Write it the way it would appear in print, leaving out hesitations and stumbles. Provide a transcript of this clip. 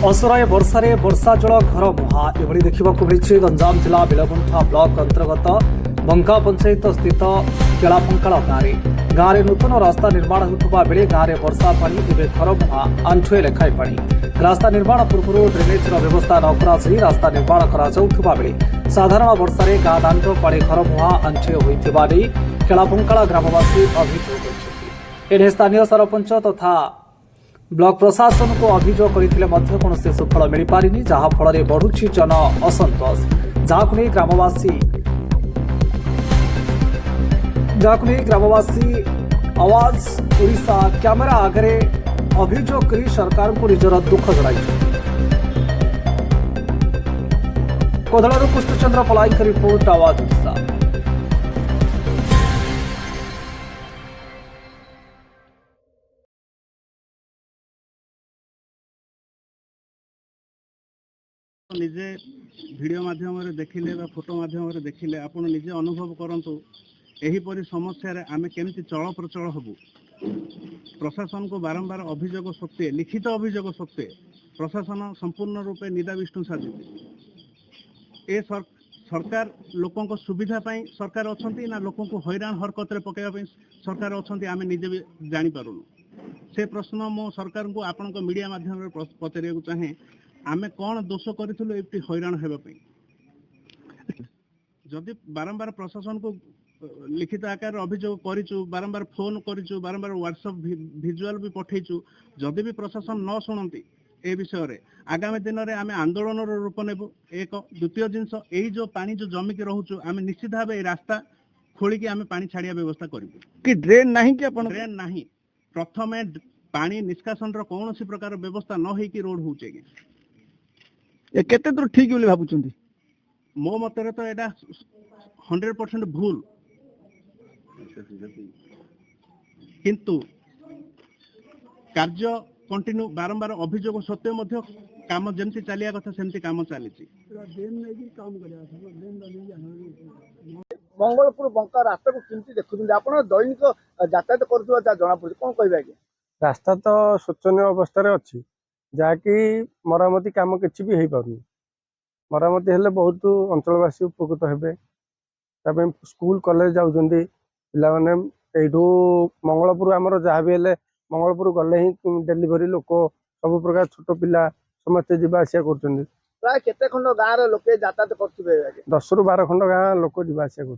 असराय वर्षारे वर्षा जल घर मुहा एभली देखा मिली गंजाम जिला बेलगुंठा ब्लॉक अंतर्गत बंका पंचायत स्थित केलापंकाल गाँव में नूतन रास्ता निर्माण होता बेले गाँव में वर्षा पानी एवं घर मुहा आंठुए लेखाएं पानी रास्ता निर्माण पूर्व ड्रेनेज व्यवस्था न कर रास्ता निर्माण कर साधारण वर्षा गाँ दांड पानी घर मुहा आंठुए होता केलापंकाल ग्रामवासी अभियोग कर स्थानीय सरपंच तथा ब्लॉक प्रशासन को अभियोग करते कौन सुफल मिल पारिनी जहाँफल बढ़ुची जन असंतोष जहाँ ग्रामवासी आवाज ओडिशा कैमेरा आगे अभियोग कर सरकार को निजर दुख जन कोदलू कृष्णचंद्र पलाई रिपोर्ट आवाज ओडिशा। निजे वीडियो माध्यम देखिले फोटो माध्यम देखिले आप निजे अनुभव करंतु एहीपरि समस्या आमे केमती चल प्रचल हबु। प्रशासन को बारंबार अभियोग सत्वे लिखित अभियोग सत्वे प्रशासन संपूर्ण रूपे निदा विष्णु साजित ए सरकार लोकों को सुविधा पाई सरकार अछंती ना लोकों को हैरान हरकत रे पकेवा पाई सरकार अछंती आमे निजे भी जानि पारुनु। से प्रश्न मो सरकार को आपन को मीडिया माध्यम रे पचरिया चाहे आमे कौन दोष करूँ ये हैरान होगापी जदि बारंबार प्रशासन को लिखित आकार अभियोग करूँ बारंबार फोन करूँ बारंबार व्हाट्सएप भिजुआल भी पठेचु जदि भी प्रशासन न शुणती ए विषय रे आगामी दिन में आम आंदोलन रूप नेबु। एक द्वितीय जिनस यही जो पानी जो जमिकी रोचु आम निश्चित भाव रास्ता खोलिकी आम पानी छाड़िया व्यवस्था करूँ कि ड्रेन नहीं कि ड्रेन नहीं प्रथम पानी निष्कासन कौन प्रकार व्यवस्था न होगी रोड हो केते दूर ठीक बोली भाबुचंदी मो मतरे तो एटा 100% भूल किंतु कार्य कंटिन्यू बारंबार अभियोग सत्वे मध्य काम जमती चलिया कथा सेमती काम चली मंगलपुर बंका रास्ता को किमती देखुछन आपण दैनिक यातायात करथुवा जना पड़े कोन कहबे आगे रास्ता तो शोचनीय अवस्था अच्छी जहाँकि मरामती काम किसी भी हो पार मरामती हेले बहुत अंचलवासी उपकृत हेबे स्कूल कॉलेज जाऊँ पाने यू मंगलपुर आमर जहाँ भी हेले मंगलपुर गले ही डेलीवरी लोक सब प्रकार छोट पिला समस्ते जावा आसिया कर प्राय केते खंड गाँव लोके यातायात करथुबे 10 ରୁ 12 खंड गाँ लोक जावा आसिया कर